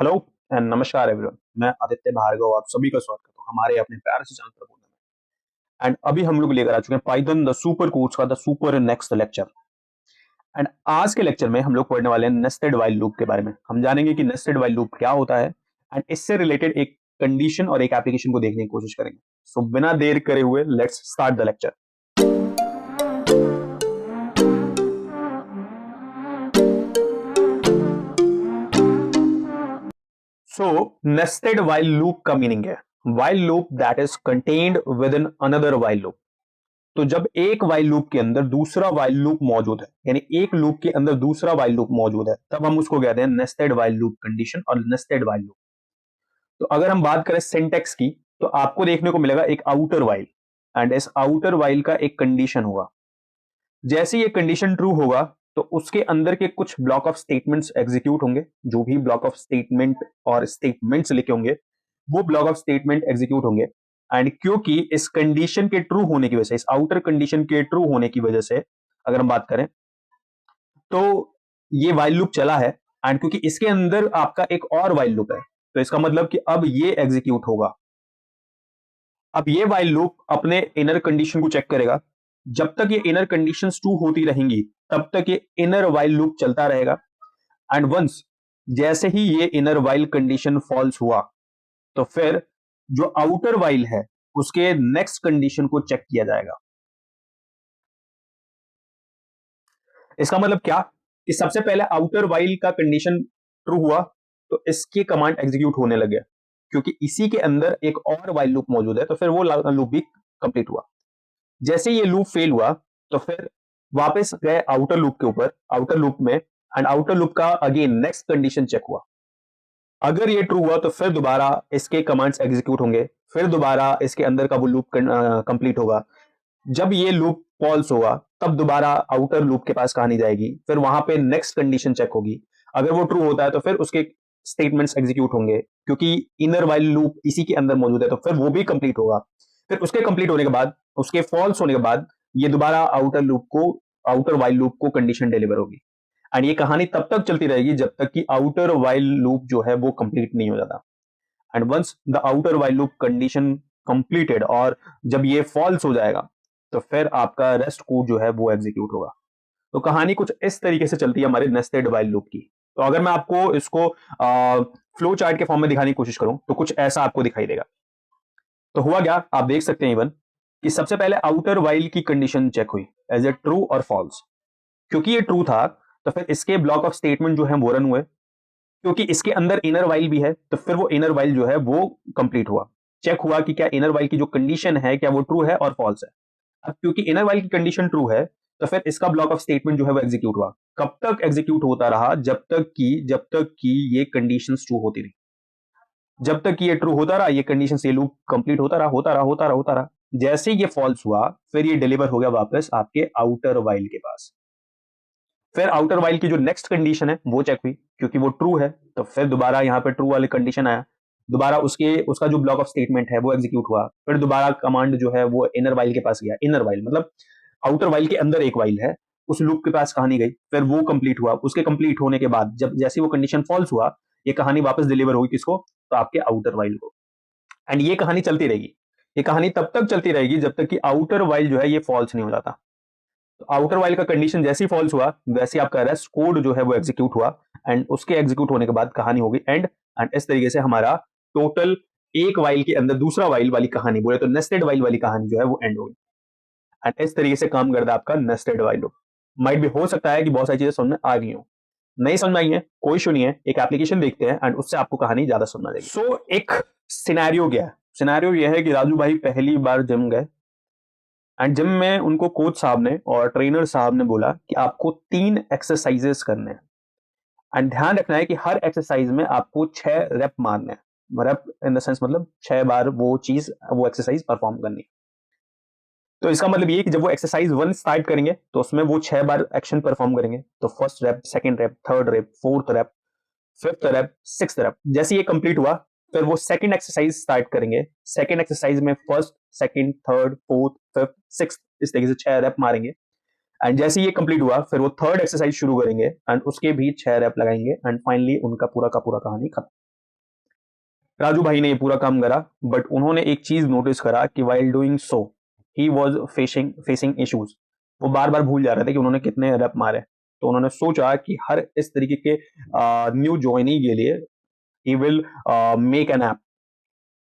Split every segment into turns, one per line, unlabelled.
Hello and नमस्कार everyone. मैं आदित्य भार्गव आप सभी का स्वागत करता हूँ हमारे अपने प्यारे से चैनल पर बोलने में। एंड अभी हम लोग लेकर आ चुके हैं पाइथन द सुपर कोर्स का the super next lecture. And आज के लेक्चर में हम लोग पढ़ने वाले हैं नेस्टेड व्हाइल लूप के बारे में। हम जानेंगे कि नेस्टेड व्हाइल लूप क्या होता है एंड इससे रिलेटेड एक कंडीशन और एक एप्लीकेशन को देखने की कोशिश करेंगे। सो बिना देर करे हुए let's start the lecture. So nested while loop का मीनिंग है while loop that is contained with in another while loop. तो जब एक व्हाइल लूप के अंदर दूसरा व्हाइल लूप मौजूद है, यानी एक लूप के अंदर दूसरा व्हाइल लूप मौजूद है, तब हम उसको कहते हैं नेस्टेड व्हाइल लूप कंडीशन और नेस्टेड व्हाइल लूप। तो अगर हम बात करें सिंटेक्स की, तो आपको देखने को मिलेगा एक आउटर व्हाइल एंड इस आउटर व्हाइल का एक कंडीशन होगा। जैसे ये कंडीशन ट्रू होगा तो उसके अंदर के कुछ ब्लॉक ऑफ स्टेटमेंट्स एग्जीक्यूट होंगे। जो भी ब्लॉक ऑफ स्टेटमेंट और स्टेटमेंट्स लिखे होंगे वो ब्लॉक ऑफ स्टेटमेंट एग्जीक्यूट होंगे। एंड क्योंकि इस कंडीशन के ट्रू होने की वजह से, इस आउटर कंडीशन के ट्रू होने की वजह से अगर हम बात करें तो ये व्हाइल लूप चला है। एंड क्योंकि इसके अंदर आपका एक और व्हाइल लूप है तो इसका मतलब कि अब ये एग्जीक्यूट होगा। अब ये व्हाइल लूप अपने इनर कंडीशन को चेक करेगा। जब तक ये इनर कंडीशंस ट्रू होती रहेंगी तब तक ये इनर व्हाइल लूप चलता रहेगा। एंड वंस जैसे ही ये इनर व्हाइल कंडीशन फॉल्स हुआ तो फिर जो आउटर व्हाइल है उसके नेक्स्ट कंडीशन को चेक किया जाएगा। इसका मतलब क्या कि सबसे पहले आउटर व्हाइल का कंडीशन ट्रू हुआ तो इसकी कमांड एग्जीक्यूट होने लगे, क्योंकि इसी के अंदर एक और व्हाइल लूप मौजूद है तो फिर वो लूप भी कंप्लीट हुआ। जैसे ये लूप फेल हुआ तो फिर वापस गए आउटर लूप के ऊपर, आउटर लूप में, एंड आउटर लूप का अगेन नेक्स्ट कंडीशन चेक हुआ। अगर ये ट्रू हुआ तो फिर दोबारा इसके कमांड्स एग्जीक्यूट होंगे, फिर दोबारा इसके अंदर का वो लूप कंप्लीट होगा। जब ये लूप फॉल्स होगा तब दोबारा आउटर लूप के पास कहानी जाएगी, फिर वहां पे नेक्स्ट कंडीशन चेक होगी। अगर वो ट्रू होता है तो फिर उसके स्टेटमेंट्स एग्जीक्यूट होंगे, क्योंकि इनर व्हाइल लूप इसी के अंदर मौजूद है तो फिर वो भी कंप्लीट होगा। फिर उसके कंप्लीट होने के बाद, उसके फॉल्स होने के बाद ये दोबारा आउटर लूप को, आउटर व्हाइल लूप को कंडीशन डिलीवर होगी। एंड ये कहानी तब तक चलती रहेगी जब तक कि आउटर व्हाइल लूप जो है वो कंप्लीट नहीं हो जाता। And once the outer while loop condition completed और जब ये फॉल्स हो जाएगा तो फिर आपका रेस्ट कोड जो है वो एग्जीक्यूट होगा। तो कहानी कुछ इस तरीके से चलती है हमारे नेस्टेड व्हाइल लूप की। तो अगर मैं आपको इसको फ्लो चार्ट के फॉर्म में दिखाने की कोशिश करूं तो कुछ ऐसा आपको दिखाई देगा। तो हुआ क्या, आप देख सकते हैं इवन कि सबसे पहले आउटर व्हाइल की कंडीशन चेक हुई एज ए ट्रू और फॉल्स। क्योंकि ये ट्रू था तो फिर इसके ब्लॉक ऑफ स्टेटमेंट जो है वो रन हुए। क्योंकि इसके अंदर इनर व्हाइल भी है तो फिर वो इनर व्हाइल जो है वो कंप्लीट हुआ। चेक हुआ कि क्या इनर व्हाइल की जो कंडीशन है क्या वो ट्रू है और फॉल्स है। अब क्योंकि इनर व्हाइल की कंडीशन ट्रू है तो फिर इसका ब्लॉक ऑफ स्टेटमेंट जो है वो एग्जीक्यूट हुआ। कब तक एग्जीक्यूट होता रहा, जब तक कि ये कंडीशंस ट्रू होती रही। जब तक कि ये ट्रू होता रहा, ये कंडीशन से लूप कंप्लीट होता रहा। जैसे ही ये फॉल्स हुआ फिर ये डिलीवर हो गया वापस आपके आउटर व्हाइल के पास। फिर आउटर व्हाइल की जो नेक्स्ट कंडीशन है वो चेक हुई, क्योंकि वो ट्रू है तो फिर दोबारा यहाँ पे ट्रू वाली कंडीशन आया। दोबारा उसका जो ब्लॉक ऑफ स्टेटमेंट है वो एग्जीक्यूट हुआ। फिर दोबारा कमांड जो है वो इनर व्हाइल के पास गया। इनर व्हाइल मतलब आउटर व्हाइल के अंदर एक व्हाइल है, उस लूप के पास कहानी गई, फिर वो कंप्लीट हुआ। उसके कंप्लीट होने के बाद जब जैसे वो कंडीशन फॉल्स हुआ, ये कहानी वापस डिलीवर होगी किसको, तो आपके आउटर व्हाइल को। एंड ये कहानी चलती रहेगी। ये कहानी तब तक चलती रहेगी जब तक कि आउटर व्हाइल जो है ये फॉल्स नहीं हो जाता। तो आउटर व्हाइल का कंडीशन जैसे ही फॉल्स हुआ वैसे ही आपका रेस्ट कोड जो है वो एग्जीक्यूट हुआ। एंड उसके एग्जीक्यूट होने के बाद कहानी होगी एंड। एंड इस तरीके से हमारा टोटल एक व्हाइल के अंदर दूसरा व्हाइल वाली कहानी, बोले तो नेस्टेड व्हाइल वाली कहानी जो है वो एंड होगी। एंड इस तरीके से काम करता है आपका नेस्टेड व्हाइल लूप। माइट भी हो सकता है कि बहुत सारी चीजें समझ में आ गई हो, नहीं समझ में आई है कोई इशू नहीं है, एक एप्लीकेशन देखते हैं एंड उससे आपको कहानी ज्यादा समझ आ जाएगी। सो एक सिनेरियो क्या है, सिनेरियो यह है कि राजू भाई पहली बार जिम गए एंड जिम में उनको कोच साहब ने और ट्रेनर साहब ने बोला कि आपको 3 एक्सरसाइजेस करने हैं। एंड ध्यान रखना है कि हर एक्सरसाइज में आपको 6 रेप मारने हैं। रेप इन द सेंस मतलब 6 बार वो चीज, वो एक्सरसाइज परफॉर्म करनी है। तो इसका मतलब ये कि जब वो एक्सरसाइज 1 स्टार्ट करेंगे तो उसमें वो 6 बार एक्शन परफॉर्म करेंगे। तो first rape, second rape, third rape, fourth rape, fifth rape, sixth rape. जैसे ये कंप्लीट हुआ फिर वो सेकंड एक्सरसाइज स्टार्ट करेंगे। सेकंड एक्सरसाइज में first, second, third, fourth, fifth, sixth, इस तरीके से 6 रेप मारेंगे। एंड जैसे ये कंप्लीट हुआ फिर वो थर्ड एक्सरसाइज शुरू करेंगे एंड उसके भी 6 रेप लगाएंगे एंड फाइनली उनका पूरा का पूरा कहानी खत्म। राजू भाई ने ये पूरा काम करा, बट उन्होंने एक चीज नोटिस करा कि while doing so he was facing issues. वो बार बार भूल जा रहे थे कि उन्होंने कितने रैप मारे। तो उन्होंने सोचा कि हर इस तरीके के न्यू ज्वाइनी के लिए he will make an app,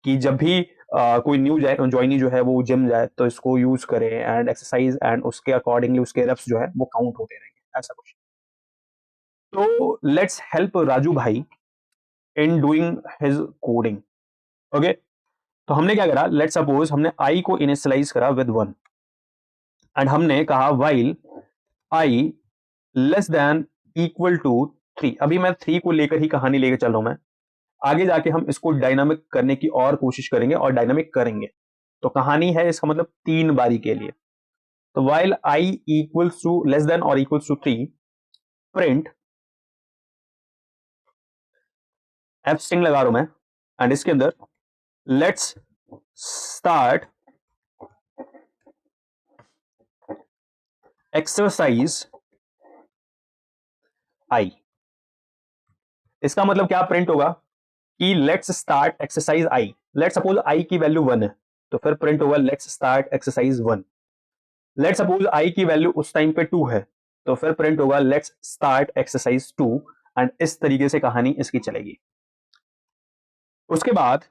कि जब भी कोई न्यू ज्वाइनी जो है वो जिम जाए तो इसको यूज करे एंड एक्सरसाइज, एंड उसके अकॉर्डिंगली उसके रेप्स जो है वो काउंट होते रहेंगे, ऐसा कुछ। तो लेट्स हेल्प राजू भाई in doing his coding. Okay, तो हमने क्या करा, लेट सपोज हमने आई को इनिशियलाइज करा विद 1 एंड हमने कहा while I less than equal to 3। अभी मैं 3 को लेकर ही कहानी लेकर चल रहा हूं मैं, आगे जाके हम इसको डायनामिक करने की और कोशिश करेंगे और डायनामिक करेंगे। तो कहानी है इसका मतलब 3 बारी के लिए। तो while I equals to less than or equals to 3, print F string लगा रहा हूं मैं, एंड इसके अंदर लेट्स स्टार्ट एक्सरसाइज आई। इसका मतलब क्या प्रिंट होगा कि let's start exercise I. Let suppose I की वैल्यू 1 है, तो फिर प्रिंट होगा let's start exercise 1। Let suppose I की वैल्यू उस टाइम पे 2 है, तो फिर प्रिंट होगा लेट्स स्टार्ट एक्सरसाइज 2। एंड इस तरीके से कहानी इसकी चलेगी। उसके बाद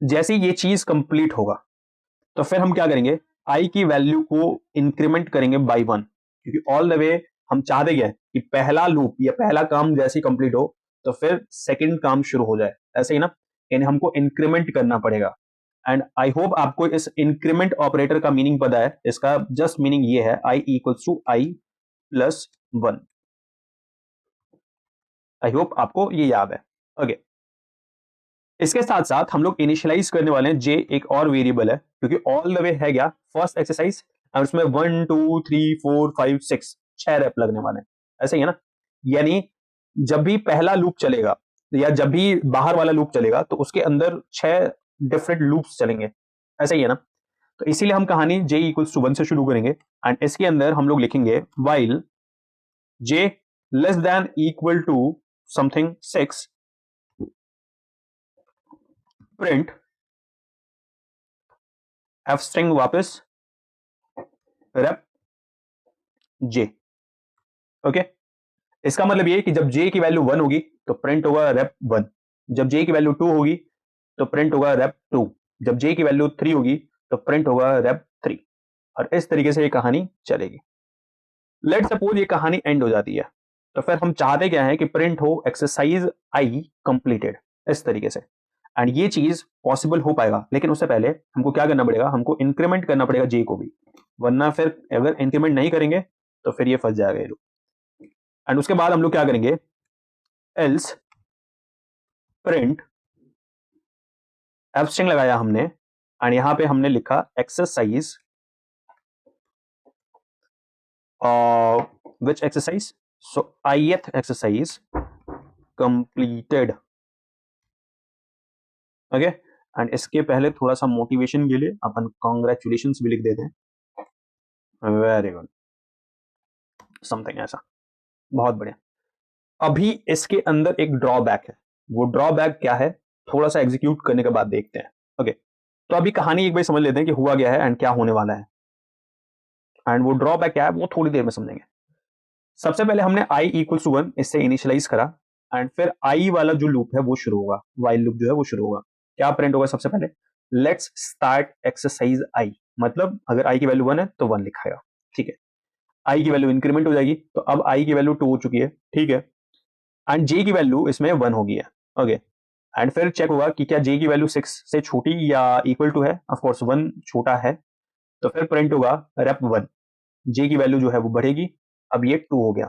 जैसे ये चीज कंप्लीट होगा तो फिर हम क्या करेंगे, आई की वैल्यू को इंक्रीमेंट करेंगे बाई 1, क्योंकि ऑल द वे हम चाहते क्या है कि पहला लूप या पहला काम जैसे ही कंप्लीट हो तो फिर सेकंड काम शुरू हो जाए, ऐसे ही ना। यानी हमको इंक्रीमेंट करना पड़ेगा। एंड आई होप आपको इस इंक्रीमेंट ऑपरेटर का मीनिंग पता है। इसका जस्ट मीनिंग ये है, I equals to I plus 1। I hope आपको ये याद है। ओके, इसके साथ साथ हम लोग इनिशियलाइज करने वाले हैं जे, एक और वेरिएबल है, क्योंकि ऑल द वे है क्या फर्स्ट एक्सरसाइज, और उसमें 1 2 3 4 5 6 6 रैप लगने वाले हैं, ऐसे ही है ना। यानी जब भी पहला लूप चलेगा या जब भी बाहर वाला लूप चलेगा तो उसके अंदर 6 डिफरेंट लूप्स चलेंगे, ऐसा ही है ना। तो इसीलिए हम कहानी जे इक्वल्स टू 1 से शुरू करेंगे, एंड इसके अंदर हम लोग लिखेंगे while J less than equal to something 6, print F string वापस रेप जे। ओके, इसका मतलब ये कि जब जे की वैल्यू 1 होगी तो प्रिंट होगा रेप 1, जब जे की वैल्यू 2 होगी तो प्रिंट होगा रेप 2, जब जे की वैल्यू 3 होगी तो प्रिंट होगा रेप 3। और इस तरीके से ये कहानी चलेगी। लेट सपोज ये कहानी एंड हो जाती है, तो फिर हम चाहते क्या है कि प्रिंट हो एक्सरसाइज आई कंप्लीटेड, इस तरीके से। एंड ये चीज पॉसिबल हो पाएगा, लेकिन उससे पहले हमको क्या करना पड़ेगा, हमको इंक्रीमेंट करना पड़ेगा जे को भी, वरना फिर अगर इंक्रीमेंट नहीं करेंगे तो फिर ये फंस जाएगा ये लोग। एंड उसके बाद हम लोग क्या करेंगे, एल्स प्रिंट एफ स्ट्रिंग लगाया हमने, एंड यहां पे हमने लिखा exercise, which exercise, so ith exercise completed. Okay, and इसके पहले थोड़ा सा मोटिवेशन के लिए अपन कॉन्ग्रेचुलेशन भी लिख देते हैं। वेरी गुड, समथिंग ऐसा, बहुत बढ़िया। अभी इसके अंदर एक ड्रॉबैक है, वो ड्रॉबैक क्या है थोड़ा सा एग्जीक्यूट करने के बाद देखते हैं। ओके, तो अभी कहानी एक बार समझ लेते हैं कि हुआ क्या है एंड क्या होने वाला है, एंड वो ड्रॉबैक क्या है वो थोड़ी देर में समझेंगे। सबसे पहले हमने i इक्वल्स टू 1 इससे इनिशियलाइज करा, एंड फिर i वाला जो लूप है वो शुरू होगा, वाइल लूप जो है वो शुरू होगा। क्या प्रिंट होगा सबसे पहले, लेट्स स्टार्ट एक्सरसाइज i, मतलब अगर i की वैल्यू 1 है तो 1 लिखाएगा, ठीक है। i की वैल्यू इंक्रीमेंट हो जाएगी, तो अब i की वैल्यू 2 हो चुकी है, ठीक है। एंड j की वैल्यू इसमें 1 हो गई है। ओके, एंड फिर चेक होगा कि क्या j की वैल्यू 6 से छोटी या इक्वल टू है, ऑफ कोर्स 1 छोटा है, तो फिर प्रिंट होगा रेप 1, j की वैल्यू जो है वो बढ़ेगी, अब ये 2 हो गया।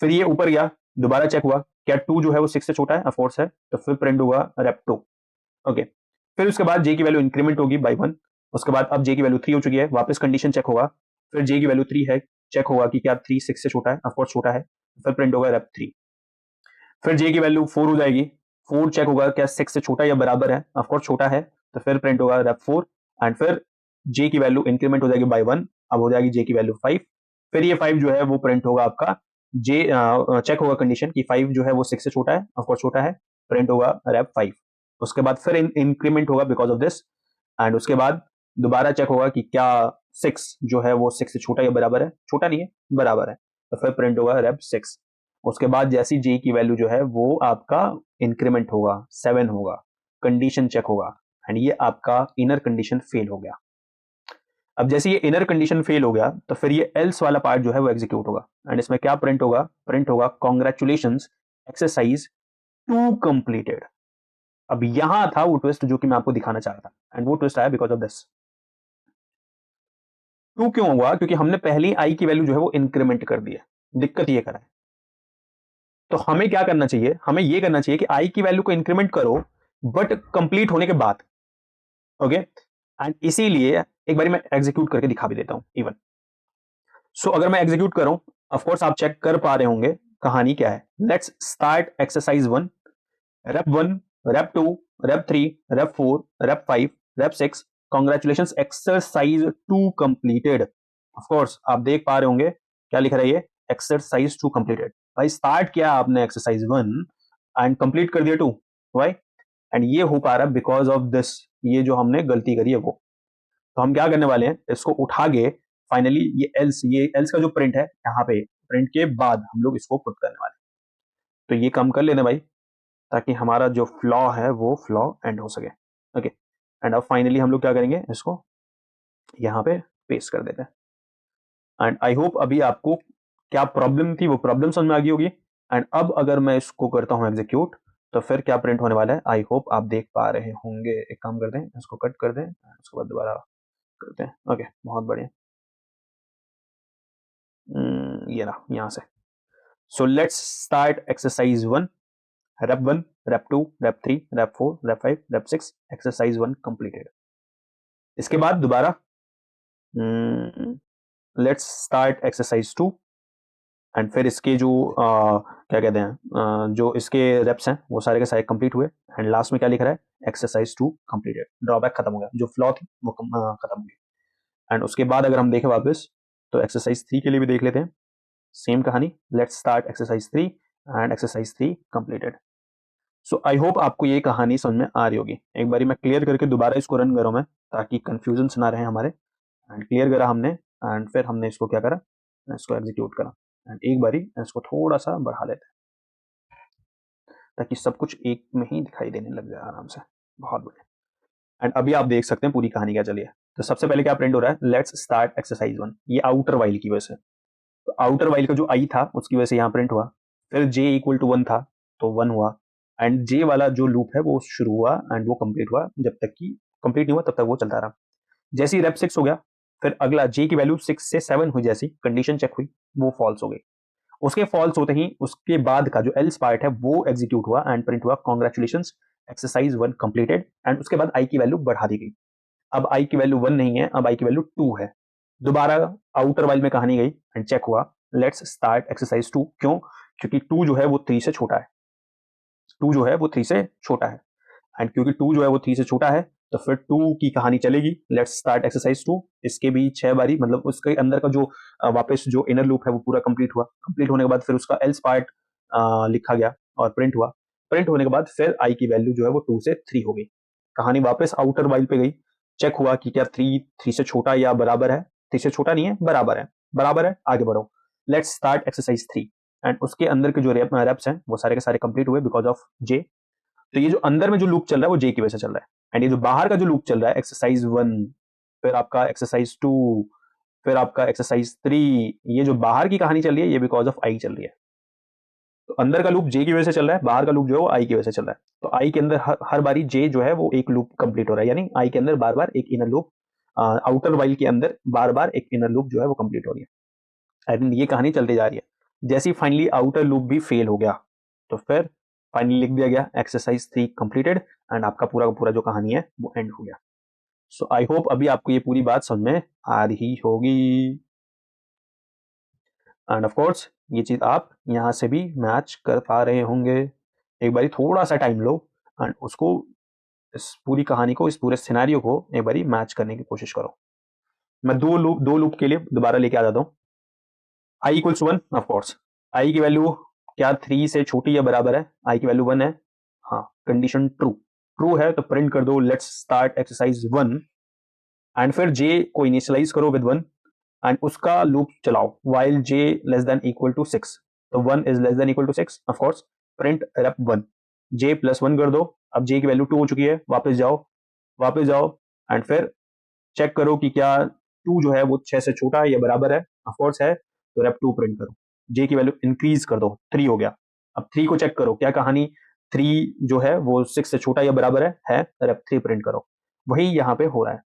फिर ये ऊपर गया, दोबारा चेक हुआ क्या 2 जो है वो 6 से छोटा है, ऑफ कोर्स है, तो फिर प्रिंट होगा रेप 2। ओके, फिर उसके बाद j की वैल्यू इंक्रीमेंट होगी बाई 1, उसके बाद अब j की वैल्यू 3 हो चुकी है, वापस कंडीशन चेक होगा, फिर j की वैल्यू 3 है, चेक होगा कि क्या 3 6 से छोटा है, ऑफ कोर्स छोटा है, फिर प्रिंट होगा रेप 3। फिर j की वैल्यू 4 हो जाएगी, 4 चेक होगा क्या 6 से छोटा या बराबर है, ऑफ कोर्स छोटा है, तो फिर प्रिंट होगा रेप 4। एंड फिर j की वैल्यू इंक्रीमेंट हो जाएगी बाई 1, अब हो जाएगी j की वैल्यू 5। फिर ये 5 जो है वो प्रिंट होगा आपका j, चेक होगा कंडीशन कि 5 जो है वो 6 से छोटा है, ऑफ कोर्स छोटा है, प्रिंट होगा रेप 5। उसके बाद फिर इंक्रीमेंट होगा बिकॉज ऑफ दिस, एंड उसके बाद दोबारा चेक होगा कि क्या 6 जो है वो 6 से छोटा या बराबर है, छोटा नहीं है बराबर है, तो फिर प्रिंट होगा रेप 6। उसके बाद जैसी जे की वैल्यू जो है वो आपका इंक्रीमेंट होगा 7 होगा, कंडीशन चेक होगा, एंड ये आपका इनर कंडीशन फेल हो गया। अब जैसे ये इनर कंडीशन फेल हो गया तो फिर ये एल्स वाला पार्ट जो है वो एग्जीक्यूट होगा, एंड इसमें क्या प्रिंट होगा, प्रिंट होगा कांग्रेचुलेशंस एक्सरसाइज 2 कंप्लीटेड। अब यहां था वो ट्विस्ट जो कि मैं आपको दिखाना चाह रहा था, एंड वो ट्विस्ट आया बिकॉज ऑफ दिस। 2 क्यों हुआ, क्योंकि हमने पहली आई की वैल्यू जो है वो इंक्रीमेंट कर दी है। दिक्कत ये करा है, तो हमें क्या करना चाहिए, हमें ये करना चाहिए कि आई की वैल्यू को इंक्रीमेंट करो बट कंप्लीट होने के बाद, ओके। एंड इसीलिए एक बार मैं एग्जीक्यूट करके दिखा भी देता हूं इवन। सो अगर मैं एग्जीक्यूट करूं, ऑफ कोर्स आप चेक कर पा रहे होंगे कहानी क्या है। Let's start exercise 1, rape 1, rape 2, rape 3, rape 4, rape 5, rape 6, congratulations exercise 2 completed. Of course आप देख पा रहे होंगे क्या लिख रहा है ये, एक्सरसाइज 2 कंप्लीटेड। भाई स्टार्ट किया आपने एक्सरसाइज 1 एंड कंप्लीट कर दिया 2, वाई? एंड ये हो पा रहा है बिकॉज ऑफ दिस, ये जो हमने गलती करी है वो। तो हम क्या करने वाले हैं, इसको उठा के फाइनली ये एल्स का जो प्रिंट है यहाँ पे, प्रिंट के बाद हम लोग इसको पुट करने वाले हैं। तो ये काम कर लेना भाई, ताकि हमारा जो फ्लॉ है वो फ्लॉ एंड हो सके, ओके। एंड अब फाइनली हम लोग क्या करेंगे, इसको यहाँ पे पेस्ट कर देते हैं। एंड आई होप अभी आपको क्या प्रॉब्लम थी वो प्रॉब्लम समझ में आ गई होगी। एंड अब अगर मैं इसको करता हूँ एग्जीक्यूट, तो फिर क्या प्रिंट होने वाला है, आई होप आप देख पा रहे होंगे। एक काम करते हैं, इसको कट कर दें, उसके बाद दोबारा करते हैं, ओके। बहुत बढ़िया, ये ना यहाँ से। So let's start exercise 1, rape 1, rape 2, rape 3, rape 4, rape 5, rape 6, exercise 1 completed. इसके बाद दोबारा लेट्स स्टार्ट एक्सरसाइज 2, एंड फिर इसके जो क्या कहते हैं जो इसके रेप्स हैं वो सारे के सारे कंप्लीट हुए, एंड लास्ट में क्या लिख रहा है, एक्सरसाइज 2 कंप्लीटेड। ड्रॉबैक खत्म हो गया, जो फ्लॉ थी वो खत्म हो गई। एंड उसके बाद अगर हम देखें वापस, तो एक्सरसाइज 3 के लिए भी देख लेते हैं सेम कहानी। Let's start exercise 3 and exercise 3 completed. So I hope आपको ये कहानी समझ में आ रही होगी। एक बारी मैं क्लियर करके दोबारा इसको रन करूँ मैं, ताकि कंफ्यूजन ना रहे हमारे। एंड क्लियर करा हमने, एंड फिर हमने इसको क्या करा, इसको एग्जीक्यूट करा, एंड एक बारी इसको थोड़ा सा बढ़ा लेते हैं ताकि सब कुछ एक में ही दिखाई देने लग जाए आराम से। बहुत बढ़िया। एंड अभी आप देख सकते हैं पूरी कहानी क्या चली है। तो सबसे पहले क्या प्रिंट हो रहा है, लेट्स स्टार्ट एक्सरसाइज 1, ये आउटर वाइल की वजह से। तो आउटर वाइल का जो आई था उसकी वजह से यहाँ प्रिंट हुआ। फिर जे इक्वल टू 1 था तो 1 हुआ, एंड जे वाला जो लूप है वो शुरू हुआ एंड वो कंप्लीट हुआ, जब तक कि कंप्लीट नहीं हुआ तब तक वो चलता रहा। जैसे ही रेप 6 हो गया, फिर अगला जे की वैल्यू 6 से 7 हुई, जैसी कंडीशन चेक हुई वो फॉल्स हो गई। उसके फॉल्स होते ही उसके बाद का जो एल्स पार्ट है वो एग्जीक्यूट हुआ एंड प्रिंट हुआ कांग्रेचुलेशंस एक्सरसाइज 1 कंप्लीटेड, एंड उसके बाद आई की वैल्यू बढ़ा दी गई। अब आई की वैल्यू 1 नहीं है, अब आई की वैल्यू 2 है। दोबारा आउटर वाइल में कहानी गई एंड चेक हुआ, लेट्स स्टार्ट एक्सरसाइज 2। क्यों? क्योंकि 2 जो है वो 3 से छोटा है, 2 जो है वो 3 से छोटा है, एंड क्योंकि 2 जो है वो 3 से छोटा है तो फिर 2 की कहानी चलेगी। लेट्स स्टार्ट एक्सरसाइज 2, इसके भी 6 बारी, मतलब उसके अंदर का जो वापस जो इनर लूप है वो पूरा कंप्लीट हुआ। कंप्लीट होने के बाद फिर उसका एल्स पार्ट लिखा गया और प्रिंट हुआ। प्रिंट होने के बाद फिर आई की वैल्यू जो है वो 2 से 3 हो गई। कहानी वापस आउटर वाइल पे गई, चेक हुआ कि क्या 3 से छोटा या बराबर है। 3 से छोटा नहीं है, बराबर है, बराबर है, आगे बढ़ो। लेट्स स्टार्ट एक्सरसाइज 3, एंड उसके अंदर के जो रेप्स हैं वो सारे के सारे कंप्लीट हुए बिकॉज ऑफ जे। तो ये जो अंदर में जो लूप चल रहा है वो जे की वजह से चल रहा है, एंड ये जो बाहर का जो लूप चल रहा है एक्सरसाइज 1, फिर आपका एक्सरसाइज 2, फिर आपका एक्सरसाइज 3, ये जो बाहर की कहानी चल रही है ये बिकॉज ऑफ आई चल रही है। तो अंदर का लूप जे की वजह से चल रहा है, बाहर का लूप जो है वो आई की वजह से चल रहा है। तो आई के अंदर हर बारी जे जो है वो एक लूप कंप्लीट हो रहा है, यानी आई के अंदर बार बार एक इनर लूप, आउटर वाइल के अंदर बार बार एक इनर लूप जो है वो कंप्लीट हो रही है। एंड ये कहानी चलती जा रही है। जैसी फाइनली आउटर लूप भी फेल हो गया तो फिर फाइनली लिख दिया गया एक्सरसाइज 3 कंप्लीटेड, एंड आपका पूरा का पूरा जो कहानी है वो एंड हो गया। सो आई होप अभी आपको ये पूरी बात समझ में आ रही होगी। एंड ऑफ कोर्स ये चीज आप यहां से भी मैच कर पा रहे होंगे। एक बारी थोड़ा सा टाइम लो एंड उसको, इस पूरी कहानी को, इस पूरे सिनेरियो को एक बारी मैच करने की कोशिश करो। मैं दो लूप के लिए दोबारा लेके आ जाता हूँ। I equals 1, of course I की वैल्यू क्या 3 से छोटी या बराबर है, आई की वैल्यू 1 है, हाँ। कंडीशन ट्रू है तो प्रिंट कर दो लेट्स स्टार्ट एक्सरसाइज 1 एंड फिर जे को इनिशियलाइज करो विद 1 एंड उसका लूप चलाओ while j less than equal to 6, तो 1 is less than equal to 6 of course, print rep 1, j plus 1 कर दो, अब j की वैल्यू 2 हो चुकी है, वापस जाओ एंड फिर चेक करो कि क्या 2 जो है वो 6 से छोटा है या बराबर है, ऑफ कोर्स है, तो rep 2 प्रिंट करो, j की वैल्यू इंक्रीज कर दो, 3 हो गया, अब 3 को चेक करो क्या कहानी 3 जो है वो 6 से छोटा या बराबर है rep 3 प्रिंट करो, वही यहाँ पे हो रहा है।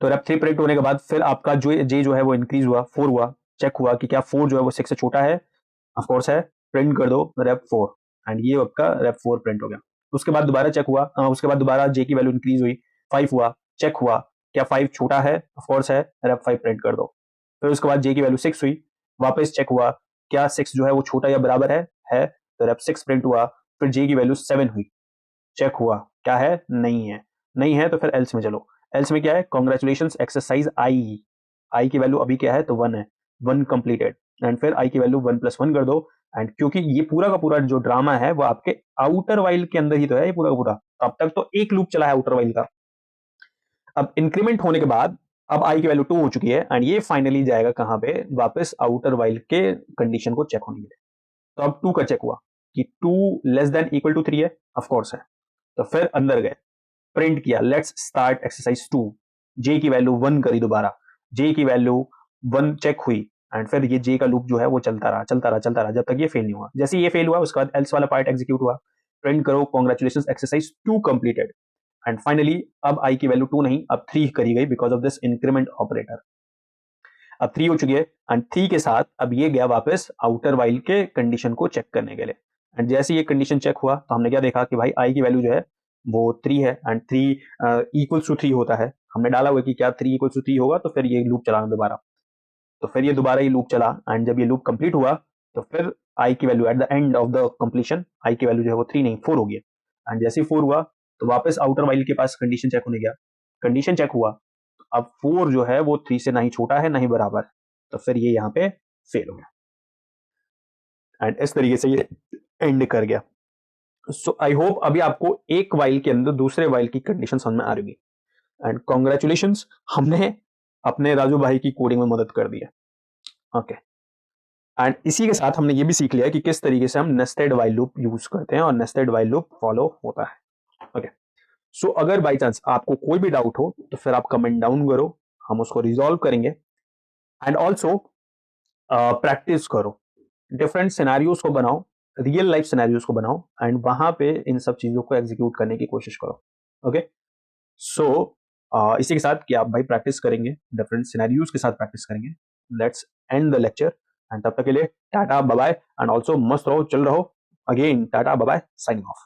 तो rep 3 प्रिंट होने के बाद फिर आपका जो j जो है वो इंक्रीज हुआ, 4 हुआ, चेक हुआ कि क्या 4 जो है वो 6 से छोटा है, ऑफ कोर्स है, प्रिंट कर दो rep 4 एंड ये आपका rep 4 प्रिंट हो गया। उसके बाद दोबारा चेक हुआ, उसके बाद दोबारा j की वैल्यू इंक्रीज हुई, 5 हुआ, चेक हुआ क्या 5 छोटा है, ऑफ कोर्स है, rep 5 प्रिंट कर दो। फिर उसके बाद j की वैल्यू 6 हुई, वापस चेक हुआ क्या 6 जो है वो छोटा या बराबर है, तो rep 6 प्रिंट हुआ, फिर j की वैल्यू 7 हुई, चेक हुआ क्या है, नहीं है तो फिर एल्स में चलो, एल्स में क्या है, कॉन्ग्रेचुलेशंस एक्सरसाइज आई की वैल्यू अभी क्या है तो 1 है, 1 कंप्लीटेड एंड फिर आई की वैल्यू 1 प्लस 1 कर दो एंड क्योंकि ये पूरा का पूरा जो ड्रामा है वो आपके आउटर वाइल के अंदर ही तो है, ये पूरा का पूरा, अब तक तो एक लूप चला है आउटर वाइल का, अब इंक्रीमेंट होने के बाद अब आई की वैल्यू 2 हो चुकी है एंड ये फाइनली जाएगा कहां पे, वापस आउटर वाइल के कंडीशन को चेक होने के लिए, तो अब 2 का चेक हुआ कि 2 लेस देन इक्वल टू 3 है, ऑफ कोर्स है, तो फिर अंदर गए, प्रिंट किया लेट्स स्टार्ट एक्सरसाइज 2, जे की वैल्यू 1 करी दोबारा, जे की वैल्यू 1 चेक हुई एंड फिर ये जे का लूप जो है वो चलता रहा जब तक ये फेल नहीं हुआ, जैसे ये फेल हुआ उसके बाद एल्स वाला पार्ट एग्जीक्यूट हुआ, प्रिंट करो congratulations exercise 2 completed and finally अब आई की वैल्यू 2 नहीं अब 3 करी गई because of this increment operator, अब 3 हो चुकी है एंड 3 के साथ अब ये गया वापस आउटर वाइल के कंडीशन को चेक करने के लिए एंड जैसे ये कंडीशन चेक हुआ तो हमने क्या देखा कि भाई आई की वैल्यू जो है वो 3 है एंड 3 इक्वल्स टू 3 होता है, हमने डाला हुआ कि क्या 3 इक्वल्स टू 3 होगा, तो फिर ये लूप चलाना दोबारा, तो फिर ये दोबारा ये लूप चला एंड जब ये लूप कंप्लीट हुआ तो फिर आई की value at the end of the completion I की वैल्यू जो है वो 3 नहीं 4 हो गया एंड जैसे ही 4 हुआ तो वापस आउटर वाइल के पास कंडीशन चेक होने गया, कंडीशन चेक हुआ, अब 4 जो है वो 3 से ना ही छोटा है ना ही बराबर, तो फिर ये यहाँ पे फेल हो गया एंड इस तरीके से ये एंड कर गया। सो आई होप अभी आपको एक वाइल के अंदर दूसरे वाइल की कंडीशन समझ में आ रही है एंड कॉन्ग्रेचुलेशंस, हमने अपने राजू भाई की कोडिंग में मदद कर दी है, ओके एंड इसी के साथ हमने ये भी सीख लिया कि किस तरीके से हम नेस्टेड वाइल लूप यूज करते हैं और नेस्टेड वाइल लूप फॉलो होता है, ओके सो अगर बाई चांस आपको कोई भी डाउट हो तो फिर आप कमेंट डाउन करो, हम उसको रिजॉल्व करेंगे एंड ऑल्सो प्रैक्टिस करो, डिफरेंट सिनेरियोज को बनाओ, रियल लाइफ सिनेरियोज को बनाओ एंड वहां पे इन सब चीजों को एग्जीक्यूट करने की कोशिश करो, ओके सो इसी के साथ कि आप भाई प्रैक्टिस करेंगे, डिफरेंट सिनेरियोज के साथ प्रैक्टिस करेंगे, let's end the lecture and तब तक के लिए tata bye bye and also मस्त रहो, चल रहो, again tata bye bye, signing of.